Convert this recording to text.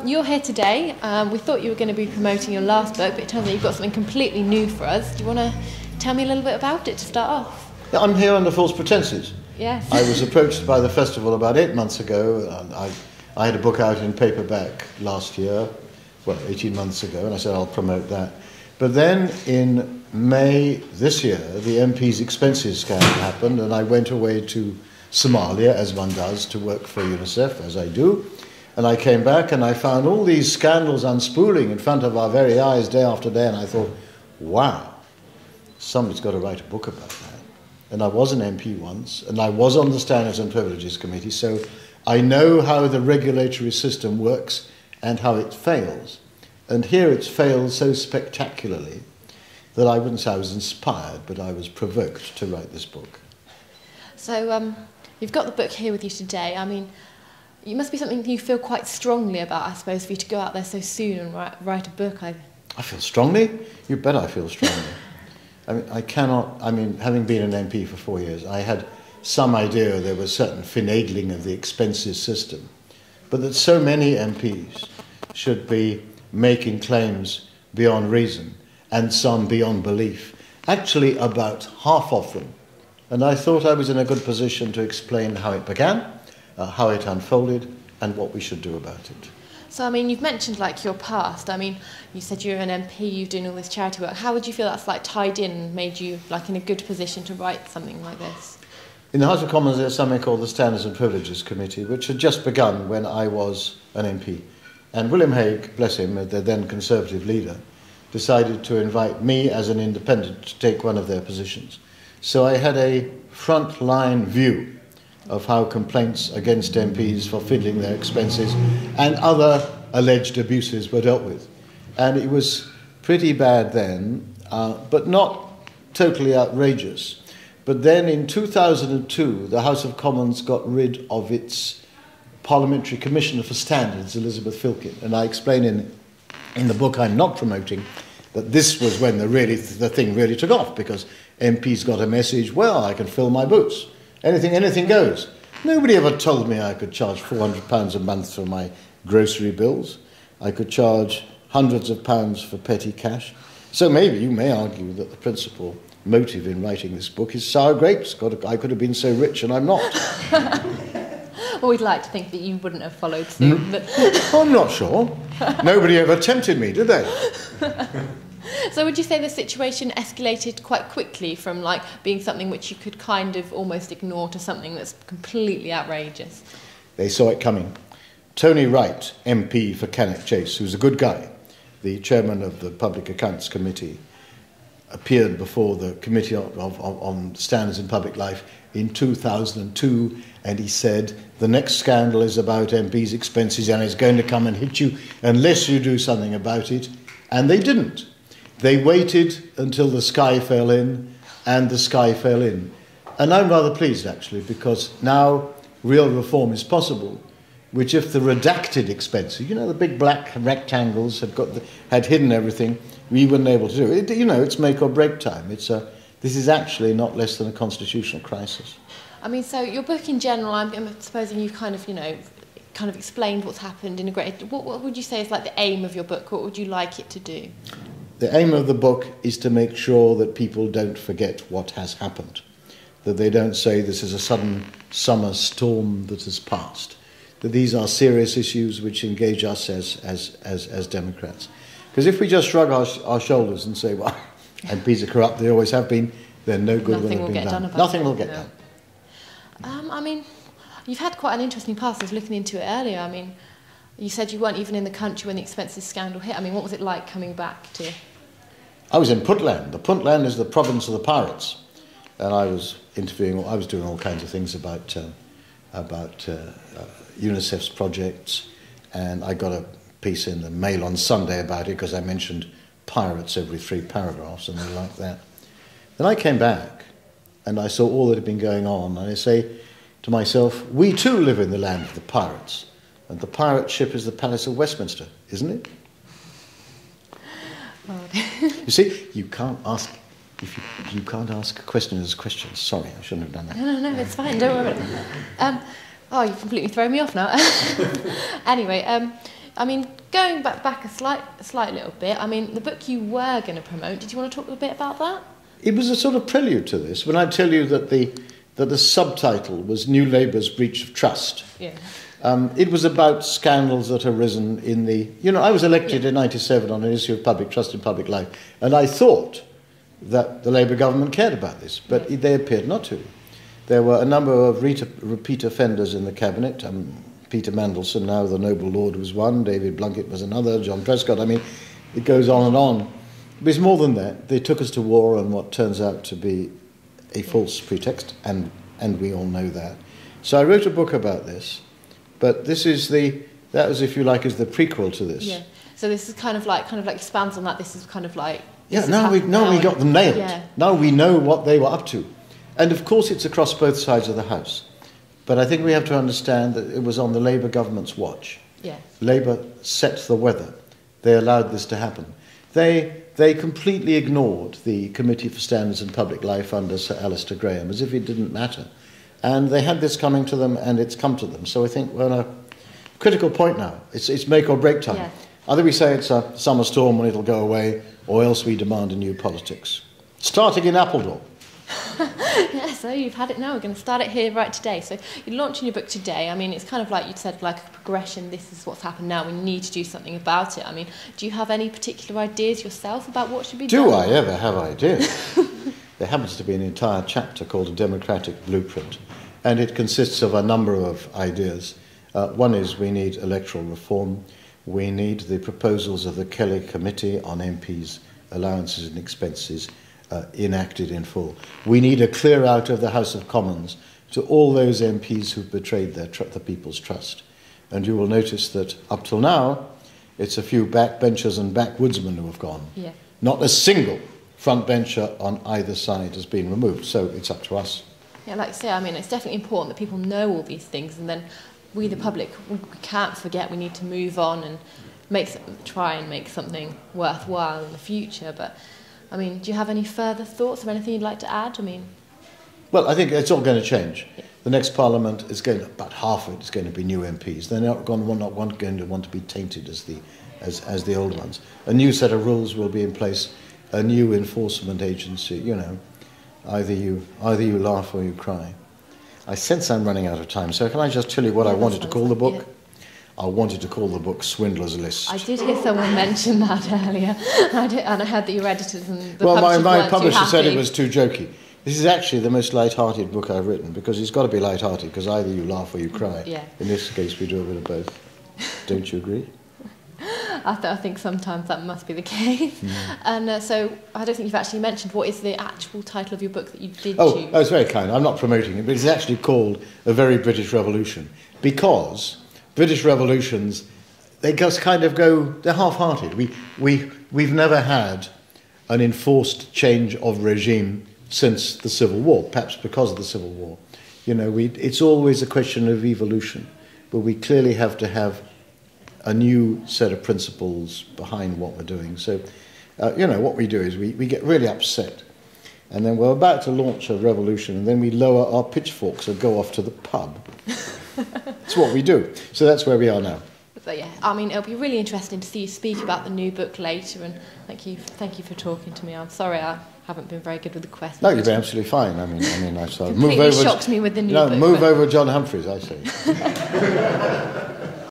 You're here today. We thought you were going to be promoting your last book, but it turns out you've got something completely new for us. Do you want to tell me a little bit about it to start off? Yeah, I'm here under false pretences. Yes. I was approached by the festival about 8 months ago. I had a book out in paperback last year, 18 months ago, and I said I'll promote that. But then in May this year, the MP's expenses scandal happened, and I went away to Somalia, as one does, to work for UNICEF, as I do. And I came back and I found all these scandals unspooling in front of our very eyes day after day, and I thought, wow, somebody's got to write a book about that. And I was an MP once, and I was on the Standards and Privileges Committee, so I know how the regulatory system works and how it fails. And here it's failed so spectacularly that I wouldn't say I was inspired, but I was provoked to write this book. So you've got the book here with you today. I mean, it must be something you feel quite strongly about, I suppose, for you to go out there so soon and write a book. I feel strongly? You bet I feel strongly. Having been an MP for 4 years, I had some idea there was certain finagling of the expenses system, but that so many MPs should be making claims beyond reason and some beyond belief, actually about half of them. And I thought I was in a good position to explain how it began, how it unfolded, and what we should do about it. So, I mean, you've mentioned, like, your past. I mean, you said you're an MP, you're doing all this charity work. How would you feel that's, like, tied in and made you, like, in a good position to write something like this? In the House of Commons, there's something called the Standards and Privileges Committee, which had just begun when I was an MP. And William Hague, bless him, the then Conservative leader, decided to invite me as an independent to take one of their positions. So I had a front-line view of how complaints against MPs for fiddling their expenses and other alleged abuses were dealt with. And it was pretty bad then, but not totally outrageous. But then in 2002, the House of Commons got rid of its Parliamentary Commissioner for Standards, Elizabeth Filkin. And I explain in the book I'm not promoting that this was when the thing really took off, because MPs got a message, well, I can fill my boots. Anything goes. Nobody ever told me I could charge £400 a month for my grocery bills. I could charge hundreds of pounds for petty cash. So maybe you may argue that the principal motive in writing this book is sour grapes. God, I could have been so rich and I'm not. Well, we'd like to think that you wouldn't have followed suit. But I'm not sure. Nobody ever tempted me, did they? So would you say the situation escalated quite quickly from, like, being something which you could kind of almost ignore to something that's completely outrageous? They saw it coming. Tony Wright, MP for Cannock Chase, who's a good guy, the chairman of the Public Accounts Committee, appeared before the Committee on Standards in Public Life in 2002, and he said, the next scandal is about MPs' expenses and it's going to come and hit you unless you do something about it. And they didn't. They waited until the sky fell in, and the sky fell in. And I'm rather pleased, actually, because now real reform is possible, which if the redacted expenses, you know, the big black rectangles had hidden everything, we weren't able to do it. You know, it's make or break time. This is actually not less than a constitutional crisis. I mean, so your book in general, I'm supposing you've kind of explained what's happened in a great... What would you say is, like, the aim of your book? What would you like it to do? The aim of the book is to make sure that people don't forget what has happened, that they don't say this is a sudden summer storm that has passed, that these are serious issues which engage us as Democrats. Because if we just shrug our shoulders and say, well, MPs are corrupt, they always have been, then no good will have been done. Nothing will get done. I mean, you've had quite an interesting past. I was looking into it earlier. I mean, you said you weren't even in the country when the expenses scandal hit. I mean, what was it like coming back to... I was in Puntland. The Puntland is the province of the pirates. And I was doing all kinds of things about UNICEF's projects. And I got a piece in the Mail on Sunday about it because I mentioned pirates every 3 paragraphs, and they liked that. Then I came back and I saw all that had been going on. And I say to myself, we too live in the land of the pirates. And the pirate ship is the Palace of Westminster, isn't it? You see, you can't ask questions as questions. Sorry, I shouldn't have done that. No, it's fine. Don't worry about it. Oh, you've completely thrown me off now. Anyway, I mean, going back a slight little bit, I mean, the book you were going to promote, did you want to talk a bit about that? It was a sort of prelude to this. When I tell you that the subtitle was New Labour's Breach of Trust, Yeah. it was about scandals that have arisen in the... You know, I was elected in '97 on an issue of public trust in public life, and I thought that the Labour government cared about this, but they appeared not to. There were a number of repeat offenders in the cabinet. Peter Mandelson, now the Noble Lord, was one. David Blunkett was another. John Prescott. I mean, it goes on and on. But it's more than that. They took us to war on what turns out to be a false pretext, and we all know that. So I wrote a book about this, but this is that was, if you like, is the prequel to this. Yeah. So this is kind of like expands on that. This is kind of like... Yeah, now we got them nailed. Yeah. Now we know what they were up to. And of course it's across both sides of the House. But I think we have to understand that it was on the Labour government's watch. Yeah. Labour set the weather. They allowed this to happen. They completely ignored the Committee for Standards in Public Life under Sir Alistair Graham, as if it didn't matter. And they had this coming to them, and it's come to them. So I think we're at a critical point now. It's make or break time. Yeah. Either we say it's a summer storm when it'll go away, or else we demand a new politics. Starting in Appledore. Yeah, so you've had it now. We're going to start it here right today. So you're launching your book today. I mean, it's kind of like you said, like a progression. This is what's happened now. We need to do something about it. I mean, do you have any particular ideas yourself about what should be done? Do I ever have ideas? There happens to be an entire chapter called A Democratic Blueprint, and it consists of a number of ideas. One is we need electoral reform. We need the proposals of the Kelly Committee on MPs' allowances and expenses enacted in full. We need a clear out of the House of Commons to all those MPs who've betrayed the people's trust. And you will notice that up till now, it's a few backbenchers and backwoodsmen who have gone. Yeah. Not a single frontbencher on either side has been removed, so it's up to us. Yeah, like I say, I mean, it's definitely important that people know all these things, and then we, the public, we can't forget. We need to move on and try and make something worthwhile in the future. But I mean, do you have any further thoughts or anything you'd like to add? I mean, well, I think it's all going to change. Yeah. The next Parliament is going to, about half of it is going to be new MPs. They're not going to want to be tainted as the old ones. A new set of rules will be in place. A new enforcement agency. You know, either you laugh or you cry. I sense I'm running out of time, so can I just tell you what I wanted to call the book? Yeah. I wanted to call the book Swindler's List. I did hear someone mention that earlier, and I heard that your editors and the my publisher said it was too jokey. This is actually the most light-hearted book I've written, because it's got to be light-hearted, because either you laugh or you cry. Yeah. In this case, we do a bit of both. Don't you agree? I think sometimes that must be the case. And so I don't think you've actually mentioned what is the actual title of your book that you did choose. Oh, it's very kind. I'm not promoting it, but it's actually called A Very British Revolution, because British revolutions, they just kind of go, they're half-hearted. We've never had an enforced change of regime since the Civil War, perhaps because of the Civil War. You know, it's always a question of evolution, but we clearly have to have a new set of principles behind what we're doing. So, what we do is we get really upset, and then we're about to launch a revolution, and then we lower our pitchforks and go off to the pub. That's what we do. So that's where we are now. So yeah, I mean, it'll be really interesting to see you speak about the new book later, and thank you for talking to me. I'm sorry I haven't been very good with the questions. No, you've been absolutely fine. I mean, I saw completely shocked me with the new book. Move over John Humphreys, I say.